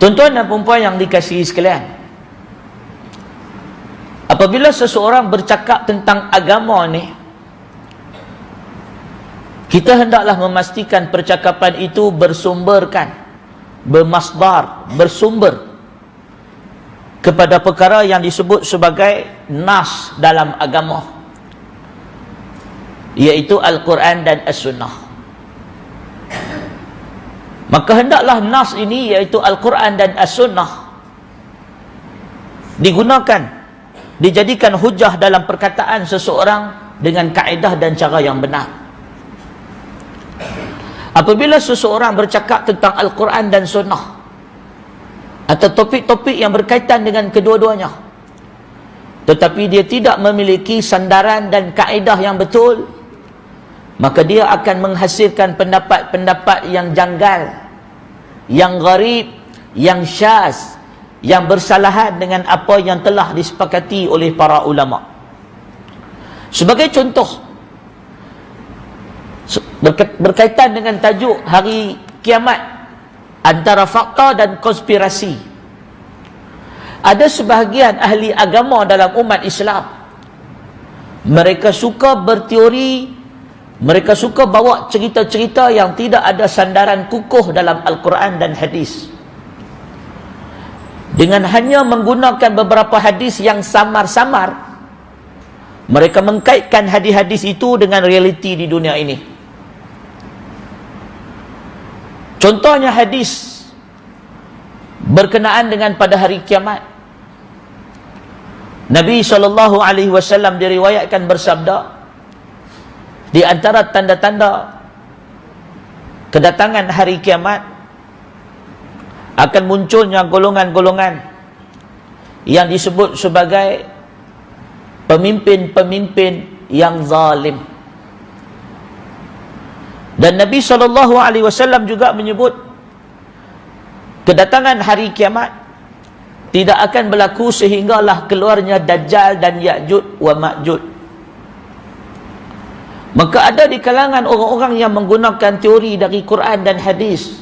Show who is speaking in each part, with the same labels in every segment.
Speaker 1: Tuan-tuan dan puan yang dikasihi sekalian, apabila seseorang bercakap tentang agama ni, kita hendaklah memastikan percakapan itu bersumberkan, bermasdar, bersumber kepada perkara yang disebut sebagai nas dalam agama, iaitu Al-Quran dan As-Sunnah. Maka hendaklah nas ini, iaitu Al-Quran dan As-Sunnah, digunakan, dijadikan hujah dalam perkataan seseorang dengan kaedah dan cara yang benar. Apabila seseorang bercakap tentang Al-Quran dan Sunnah atau topik-topik yang berkaitan dengan kedua-duanya, tetapi dia tidak memiliki sandaran dan kaedah yang betul, maka dia akan menghasilkan pendapat-pendapat yang janggal, yang gharib, yang syaz, yang bersalahan dengan apa yang telah disepakati oleh para ulama. Sebagai contoh, berkaitan dengan tajuk hari kiamat, antara fakta dan konspirasi, ada sebahagian ahli agama dalam umat Islam, mereka suka berteori, mereka suka bawa cerita-cerita yang tidak ada sandaran kukuh dalam Al-Quran dan hadis, dengan hanya menggunakan beberapa hadis yang samar-samar. Mereka mengkaitkan hadis-hadis itu dengan realiti di dunia ini. Contohnya hadis berkenaan dengan pada hari kiamat. Nabi SAW diriwayatkan bersabda, di antara tanda-tanda kedatangan hari kiamat akan munculnya golongan-golongan yang disebut sebagai pemimpin-pemimpin yang zalim. Dan Nabi SAW juga menyebut kedatangan hari kiamat tidak akan berlaku sehinggalah keluarnya Dajjal dan Ya'juj wa Ma'juj. Maka ada di kalangan orang-orang yang menggunakan teori dari Quran dan hadis,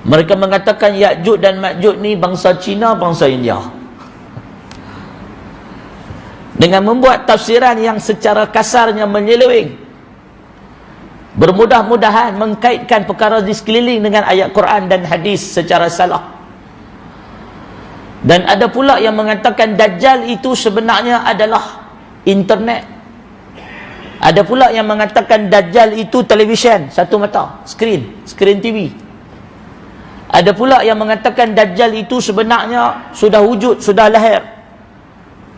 Speaker 1: mereka mengatakan Ya'juj dan Ma'juj ni bangsa Cina, bangsa India, dengan membuat tafsiran yang secara kasarnya menyeleweng, bermudah-mudahan mengkaitkan perkara di sekeliling dengan ayat Quran dan hadis secara salah. Dan ada pula yang mengatakan Dajjal itu sebenarnya adalah internet. Ada pula yang mengatakan Dajjal itu televisyen satu mata, skrin TV. Ada pula yang mengatakan Dajjal itu sebenarnya sudah wujud, sudah lahir,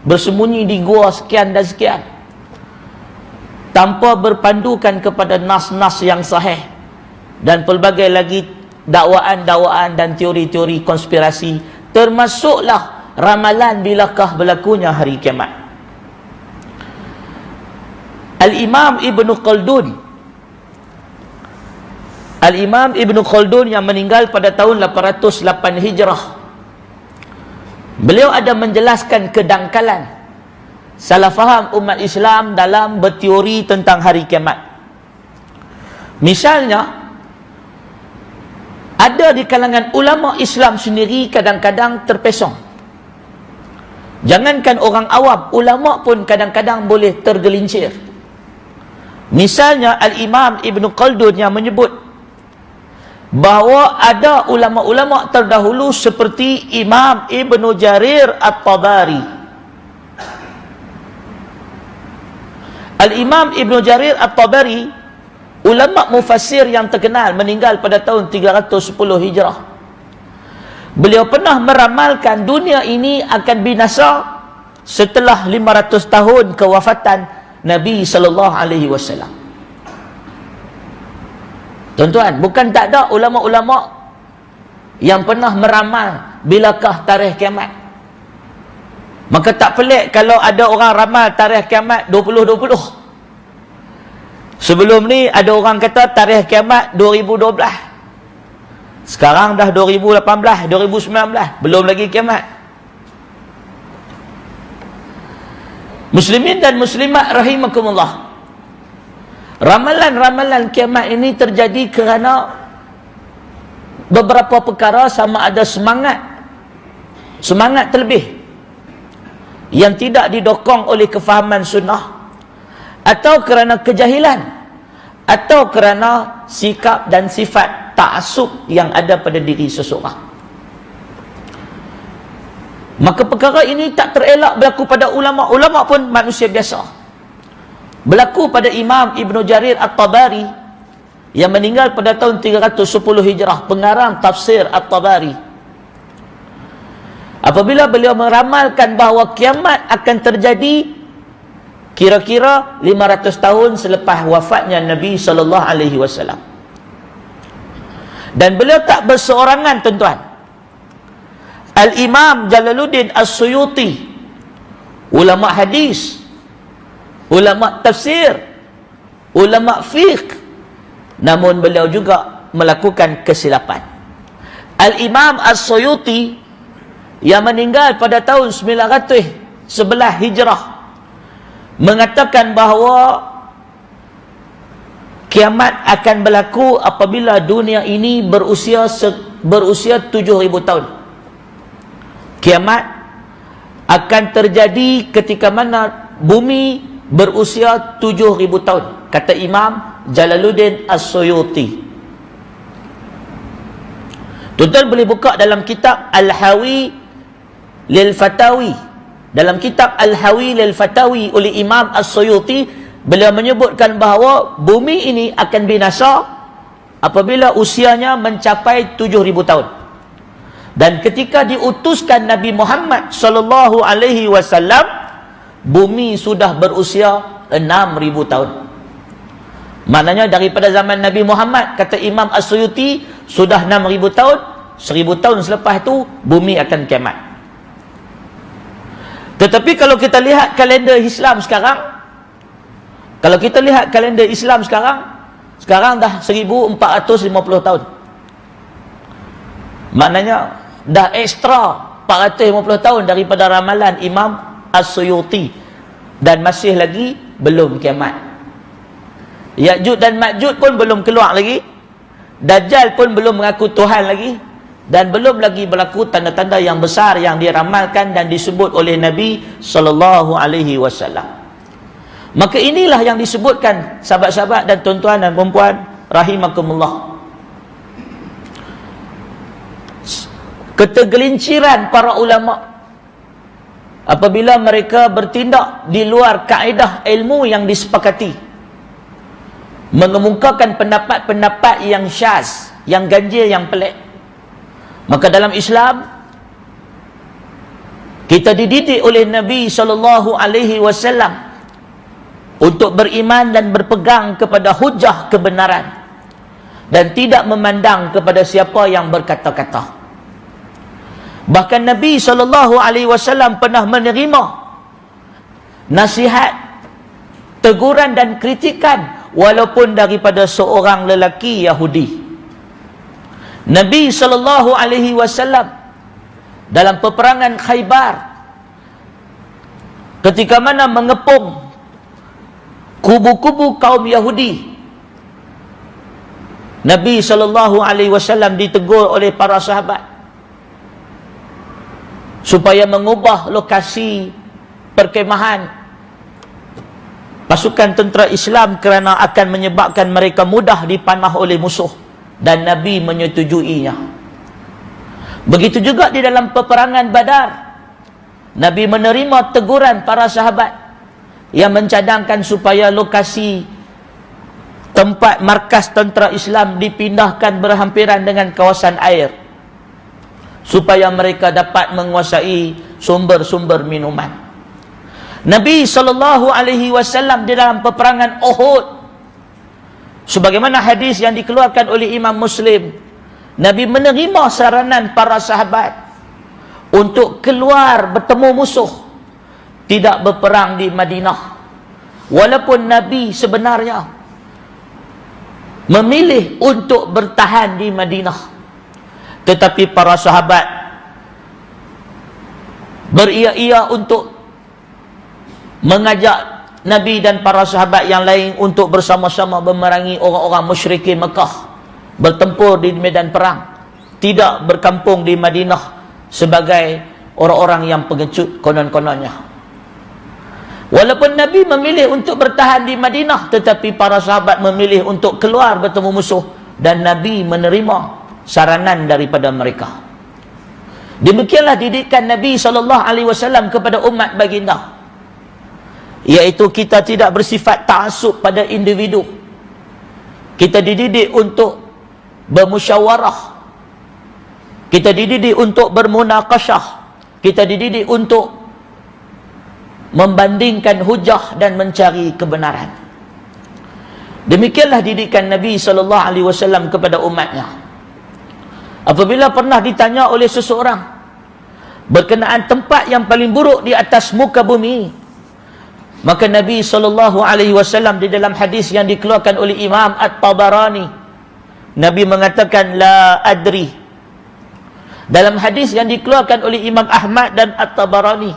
Speaker 1: bersembunyi di gua sekian dan sekian, tanpa berpandukan kepada nas-nas yang sahih, dan pelbagai lagi dakwaan-dakwaan dan teori-teori konspirasi, termasuklah ramalan bilakah berlakunya hari kiamat. Al-Imam Ibn Khaldun yang meninggal pada tahun 808 Hijrah, beliau ada menjelaskan kedangkalan salah faham umat Islam dalam berteori tentang hari kiamat. Misalnya, ada di kalangan ulama Islam sendiri kadang-kadang terpesong. Jangankan orang awam, ulama pun kadang-kadang boleh tergelincir. Misalnya Al-Imam Ibn Khaldun yang menyebut bahawa ada ulama-ulama terdahulu seperti Imam Ibn Jarir At-Tabari. Al-Imam Ibn Jarir At-Tabari, ulama mufassir yang terkenal, meninggal pada tahun 310 Hijrah. Beliau pernah meramalkan dunia ini akan binasa setelah 500 tahun kewafatan Nabi SAW. Tuan-tuan, bukan tak ada ulama-ulama yang pernah meramal bilakah tarikh kiamat. Maka tak pelik kalau ada orang ramal tarikh kiamat 2020. Sebelum ni ada orang kata tarikh kiamat 2012. Sekarang dah 2018, 2019, belum lagi kiamat. Muslimin dan muslimat rahimakumullah, ramalan-ramalan kiamat ini terjadi kerana beberapa perkara sama ada semangat terlebih yang tidak didokong oleh kefahaman sunnah, atau kerana kejahilan, atau kerana sikap dan sifat ta'assub yang ada pada diri seseorang. Maka perkara ini tak terelak berlaku pada ulama'. Ulama' pun manusia biasa. Berlaku pada Imam Ibn Jarir At-Tabari yang meninggal pada tahun 310 Hijrah, pengarang tafsir At-Tabari. Apabila beliau meramalkan bahawa kiamat akan terjadi kira-kira 500 tahun selepas wafatnya Nabi SAW. Dan beliau tak berseorangan, tuan-tuan. Al-Imam Jalaluddin As-Suyuti, ulama hadis, ulama tafsir, ulama fiqh, namun beliau juga melakukan kesilapan. Al-Imam As-Suyuti yang meninggal pada tahun 911 Hijrah mengatakan bahawa kiamat akan berlaku apabila dunia ini berusia 7.000 tahun. Kiamat akan terjadi ketika mana bumi berusia 7.000 tahun, kata Imam Jalaluddin As-Suyuti. Tuan-tuan boleh buka dalam kitab Al-Hawi Lil Fatawi. Dalam kitab Al-Hawi Lil Fatawi oleh Imam As-Suyuti, beliau menyebutkan bahawa bumi ini akan binasa apabila usianya mencapai 7.000 tahun. Dan ketika diutuskan Nabi Muhammad sallallahu alaihi wasallam, bumi sudah berusia 6.000 tahun. Maknanya daripada zaman Nabi Muhammad, kata Imam As-Suyuti, sudah 6.000 tahun. 1.000 tahun selepas itu bumi akan kiamat. Tetapi kalau kita lihat kalender Islam sekarang, sekarang dah 1.450 tahun. Maknanya dah ekstra 450 tahun daripada ramalan Imam As-Suyuti, dan masih lagi belum kiamat. Ya'juj dan Ma'juj pun belum keluar lagi, Dajjal pun belum mengaku Tuhan lagi, dan belum lagi berlaku tanda-tanda yang besar yang diramalkan dan disebut oleh Nabi sallallahu alaihi wasallam. Maka inilah yang disebutkan, sahabat-sahabat dan tuan-tuan dan puan-puan rahimakumullah, ketergelinciran para ulama apabila mereka bertindak di luar kaedah ilmu yang disepakati, mengemukakan pendapat-pendapat yang syaz, yang ganjil, yang pelik. Maka dalam Islam kita dididik oleh Nabi sallallahu alaihi wasallam untuk beriman dan berpegang kepada hujah kebenaran dan tidak memandang kepada siapa yang berkata-kata. Bahkan Nabi sallallahu alaihi wasallam pernah menerima nasihat, teguran dan kritikan walaupun daripada seorang lelaki Yahudi. Nabi sallallahu alaihi wasallam dalam peperangan Khaybar, ketika mana mengepung kubu-kubu kaum Yahudi, Nabi sallallahu alaihi wasallam ditegur oleh para sahabat supaya mengubah lokasi perkemahan pasukan tentera Islam kerana akan menyebabkan mereka mudah dipanah oleh musuh, dan Nabi menyetujuinya. Begitu juga di dalam peperangan Badar, Nabi menerima teguran para sahabat yang mencadangkan supaya lokasi tempat markas tentera Islam dipindahkan berhampiran dengan kawasan air supaya mereka dapat menguasai sumber-sumber minuman. Nabi sallallahu alaihi wasallam di dalam peperangan Uhud, sebagaimana hadis yang dikeluarkan oleh Imam Muslim, Nabi menerima saranan para sahabat untuk keluar bertemu musuh, tidak berperang di Madinah. Walaupun Nabi sebenarnya memilih untuk bertahan di Madinah, tetapi para sahabat beria-ia untuk mengajak Nabi dan para sahabat yang lain untuk bersama-sama memerangi orang-orang musyrikin Mekah, bertempur di medan perang. tidak berkampung di Madinah sebagai orang-orang yang pengecut konon-kononnya. Walaupun Nabi memilih untuk bertahan di Madinah, tetapi para sahabat memilih untuk keluar bertemu musuh, dan Nabi menerima saranan daripada mereka. Demikianlah didikan Nabi SAW kepada umat baginda, iaitu kita tidak bersifat ta'assub pada individu. Kita dididik untuk bermusyawarah, kita dididik untuk bermunaqasyah, kita dididik untuk membandingkan hujah dan mencari kebenaran. Demikianlah didikan Nabi SAW kepada umatnya. Apabila pernah ditanya oleh seseorang berkenaan tempat yang paling buruk di atas muka bumi, maka Nabi SAW di dalam hadis yang dikeluarkan oleh Imam At-Tabarani, Nabi mengatakan la adri. Dalam hadis yang dikeluarkan oleh Imam Ahmad dan At-Tabarani,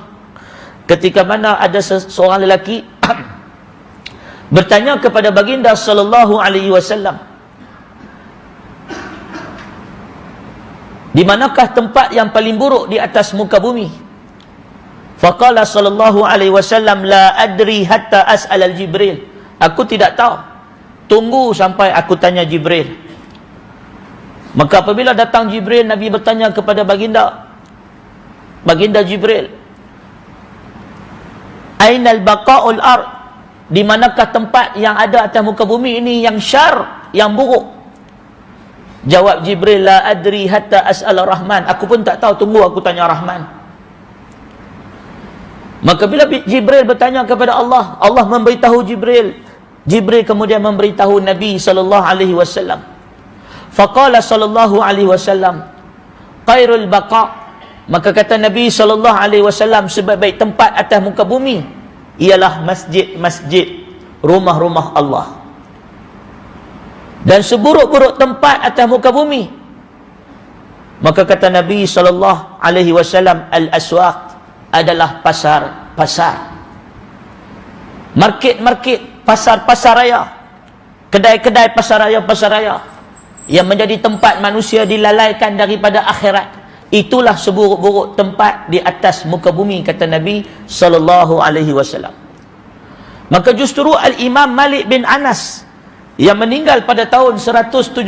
Speaker 1: ketika mana ada seorang lelaki bertanya kepada baginda sallallahu alaihi wasallam, di manakah tempat yang paling buruk di atas muka bumi? Faqala sallallahu alaihi wasallam la adri hatta as'al al-Jibril. Aku tidak tahu, tunggu sampai aku tanya Jibril. Maka apabila datang Jibril, Nabi bertanya kepada baginda Jibril, Ainal baqa'ul ard? Di manakah tempat yang ada atas muka bumi ini yang syar, yang buruk? Jawab Jibril, la adri hatta as'al Rahman. Aku pun tak tahu, tunggu aku tanya Rahman. Maka bila Jibril bertanya kepada Allah, Allah memberitahu Jibril. Jibril kemudian memberitahu Nabi SAW. Faqala sallallahu alaihi wasallam, khairul baqa'. Maka kata Nabi SAW, sebaik-baik tempat atas muka bumi ialah masjid-masjid, rumah-rumah Allah. Dan seburuk-buruk tempat atas muka bumi, maka kata Nabi SAW, al-aswaq adalah pasar-pasar, market-market, pasar-pasar raya, kedai-kedai pasar raya yang menjadi tempat manusia dilalaikan daripada akhirat. Itulah seburuk-buruk tempat di atas muka bumi, kata Nabi SAW. Maka justru Al-Imam Malik bin Anas yang meninggal pada tahun 179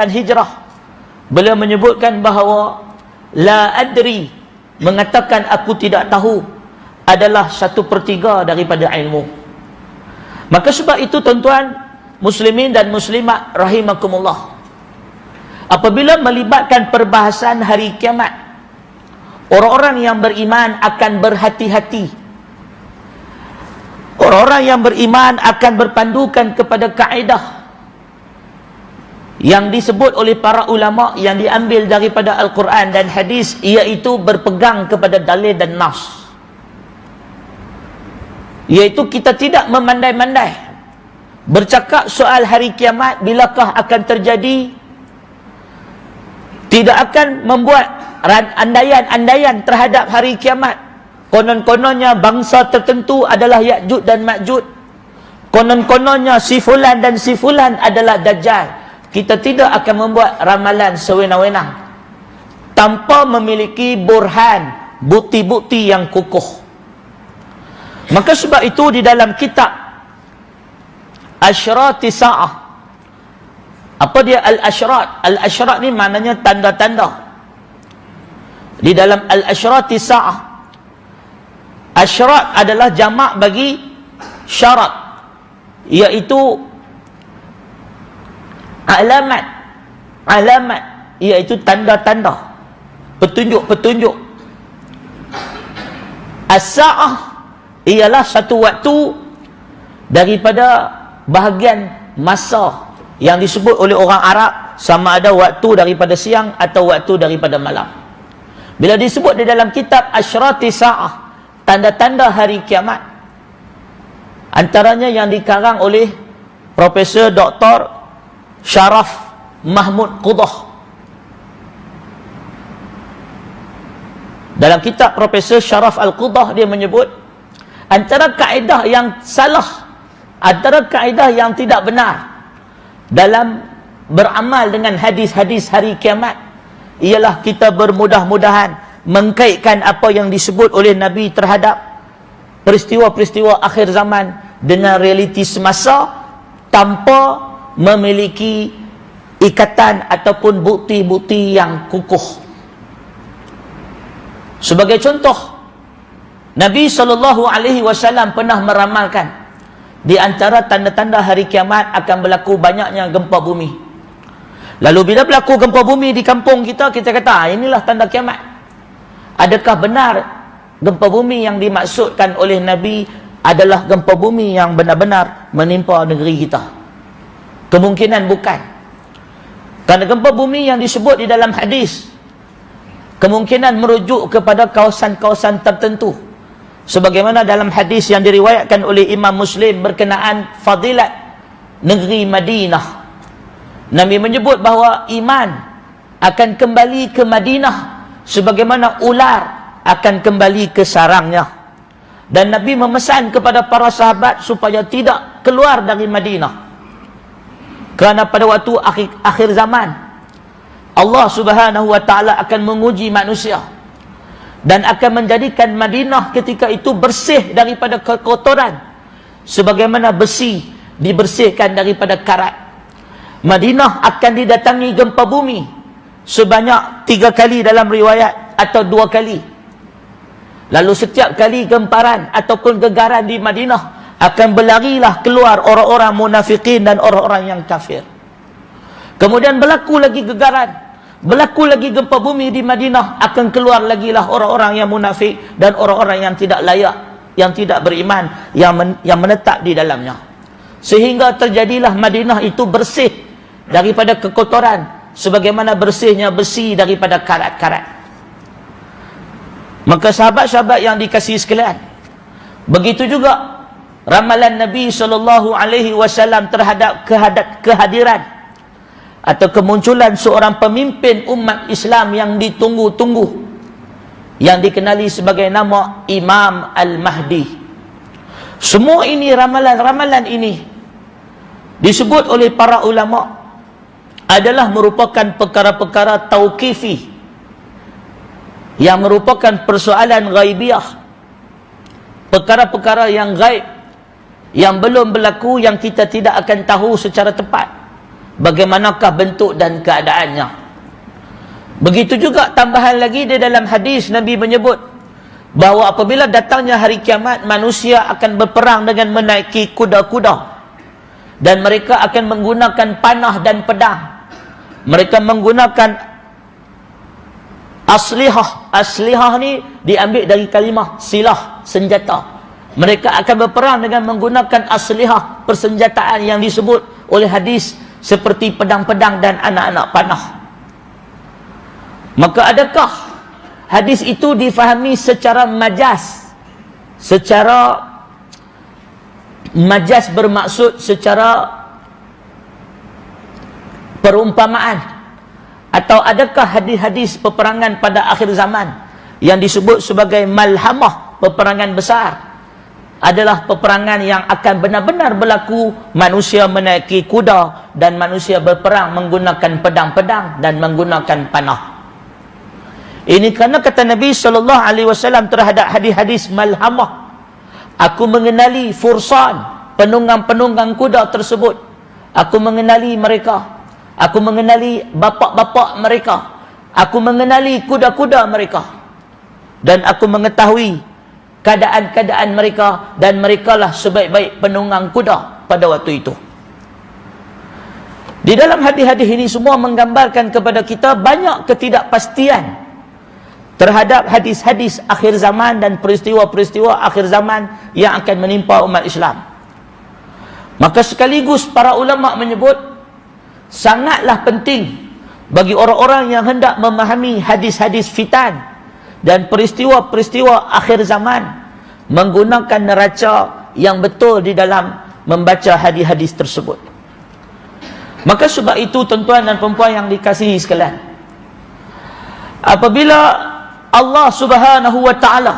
Speaker 1: Hijrah, beliau menyebutkan bahawa la adri, mengatakan aku tidak tahu, adalah 1/3 daripada ilmu. Maka sebab itu tuan-tuan muslimin dan muslimat rahimakumullah, apabila melibatkan perbahasan hari kiamat, orang-orang yang beriman akan berhati-hati. Orang-orang yang beriman akan berpandukan kepada kaedah yang disebut oleh para ulama, yang diambil daripada Al-Quran dan hadis, iaitu berpegang kepada dalil dan nas. Iaitu kita tidak memandai-mandai bercakap soal hari kiamat, bilakah akan terjadi. Tidak akan membuat andaian-andaian terhadap hari kiamat. Konon-kononnya bangsa tertentu adalah Ya'juj dan Ma'juj. Konon-kononnya si fulan dan si fulan adalah Dajjal. Kita tidak akan membuat ramalan sewenang-wenang tanpa memiliki burhan, bukti-bukti yang kukuh. Maka sebab itu di dalam kitab Asyrati Sa'ah, apa dia al-asyrat? Al-asyrat ni maknanya tanda-tanda. Di dalam al-asyrati sa'ah, asyrat adalah jamak bagi syarat, iaitu alamat, iaitu tanda-tanda, petunjuk-petunjuk. As-sa'ah ialah satu waktu daripada bahagian masa yang disebut oleh orang Arab, sama ada waktu daripada siang atau waktu daripada malam. Bila disebut di dalam kitab Asyrati Sa'ah, tanda-tanda hari kiamat, antaranya yang dikarang oleh Profesor Dr. Sharaf Mahmud Qudah. Dalam kitab Profesor Sharaf Al-Qudah, dia menyebut antara kaedah yang salah, antara kaedah yang tidak benar dalam beramal dengan hadis-hadis hari kiamat, ialah kita bermudah-mudahan mengkaitkan apa yang disebut oleh Nabi terhadap peristiwa-peristiwa akhir zaman dengan realiti semasa tanpa memiliki ikatan ataupun bukti-bukti yang kukuh. Sebagai contoh, Nabi SAW pernah meramalkan di antara tanda-tanda hari kiamat akan berlaku banyaknya gempa bumi. Lalu bila berlaku gempa bumi di kampung kita, kita kata inilah tanda kiamat. Adakah benar gempa bumi yang dimaksudkan oleh Nabi adalah gempa bumi yang benar-benar menimpa negeri kita? Kemungkinan bukan. Kerana gempa bumi yang disebut di dalam hadis kemungkinan merujuk kepada kawasan-kawasan tertentu. Sebagaimana dalam hadis yang diriwayatkan oleh Imam Muslim berkenaan fadilat negeri Madinah. Nabi menyebut bahawa iman akan kembali ke Madinah sebagaimana ular akan kembali ke sarangnya. Dan Nabi memesan kepada para sahabat supaya tidak keluar dari Madinah. Kerana pada waktu akhir zaman Allah Subhanahu wa taala akan menguji manusia dan akan menjadikan Madinah ketika itu bersih daripada kekotoran sebagaimana besi dibersihkan daripada karat. Madinah akan didatangi gempa bumi sebanyak 3 kali dalam riwayat atau 2 kali. Lalu setiap kali gemparan ataupun gegaran di Madinah akan berlarilah keluar orang-orang munafikin dan orang-orang yang kafir. Kemudian berlaku lagi gegaran, berlaku lagi gempa bumi di Madinah, akan keluar lagi lah orang-orang yang munafik dan orang-orang yang tidak layak, yang tidak beriman, yang menetap di dalamnya. Sehingga terjadilah Madinah itu bersih daripada kekotoran sebagaimana bersihnya besi daripada karat-karat. Maka sahabat-sahabat yang dikasihi sekalian, begitu juga ramalan Nabi SAW terhadap kehadiran atau kemunculan seorang pemimpin umat Islam yang ditunggu-tunggu, yang dikenali sebagai nama Imam Al-Mahdi. Semua ini, ramalan-ramalan ini disebut oleh para ulama adalah merupakan perkara-perkara tauqifi, yang merupakan persoalan ghaibiyah, perkara-perkara yang gaib, yang belum berlaku, yang kita tidak akan tahu secara tepat bagaimanakah bentuk dan keadaannya. Begitu juga tambahan lagi di dalam hadis Nabi menyebut bahawa apabila datangnya hari kiamat, manusia akan berperang dengan menaiki kuda-kuda dan mereka akan menggunakan panah dan pedang. Mereka menggunakan aslihah. Aslihah ni diambil dari kalimah silah, senjata. Mereka akan berperang dengan menggunakan aslihah, persenjataan yang disebut oleh hadis seperti pedang-pedang dan anak-anak panah. Maka adakah hadis itu difahami secara majaz? Secara majaz bermaksud secara perumpamaan, atau adakah hadis-hadis peperangan pada akhir zaman yang disebut sebagai malhamah, peperangan besar, adalah peperangan yang akan benar-benar berlaku, manusia menaiki kuda dan manusia berperang menggunakan pedang-pedang dan menggunakan panah. Ini kerana kata Nabi SAW terhadap hadis-hadis malhamah, aku mengenali fursan, penunggang-penunggang kuda tersebut. Aku mengenali mereka. Aku mengenali bapa-bapa mereka. Aku mengenali kuda-kuda mereka. Dan aku mengetahui keadaan-keadaan mereka, dan merekalah sebaik-baik penunggang kuda pada waktu itu. Di dalam hadis-hadis ini semua menggambarkan kepada kita banyak ketidakpastian terhadap hadis-hadis akhir zaman dan peristiwa-peristiwa akhir zaman yang akan menimpa umat Islam. Maka sekaligus para ulama menyebut sangatlah penting bagi orang-orang yang hendak memahami hadis-hadis fitan dan peristiwa-peristiwa akhir zaman menggunakan neraca yang betul di dalam membaca hadis-hadis tersebut. Maka sebab itu tuan-tuan dan puan-puan yang dikasihi sekalian, apabila Allah Subhanahu wa taala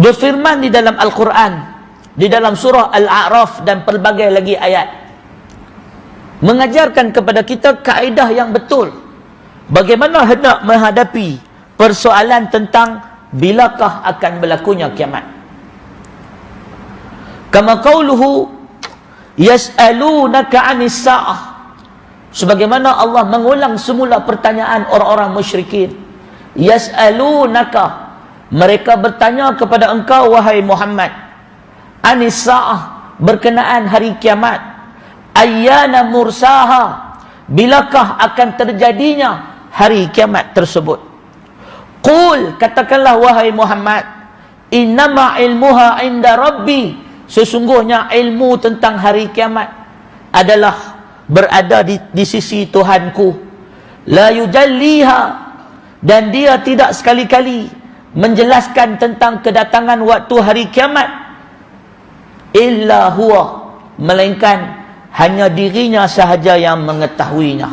Speaker 1: berfirman di dalam Al-Quran, di dalam surah Al-A'raf dan pelbagai lagi ayat, mengajarkan kepada kita kaedah yang betul bagaimana hendak menghadapi persoalan tentang bilakah akan berlakunya kiamat. Kama qauluhu yas'alunaka 'anis sa'ah, sebagaimana Allah mengulang semula pertanyaan orang-orang musyrikin. Yas'alunaka, mereka bertanya kepada engkau wahai Muhammad, 'anis sa'ah, berkenaan hari kiamat. Ayyana mursaha, bilakah akan terjadinya hari kiamat tersebut. Qul, katakanlah wahai Muhammad, innama ilmuha inda rabbi, sesungguhnya ilmu tentang hari kiamat adalah berada di sisi Tuhanku. La yujalliha, dan dia tidak sekali-kali menjelaskan tentang kedatangan waktu hari kiamat, illa huwa, melainkan hanya dirinya sahaja yang mengetahuinya.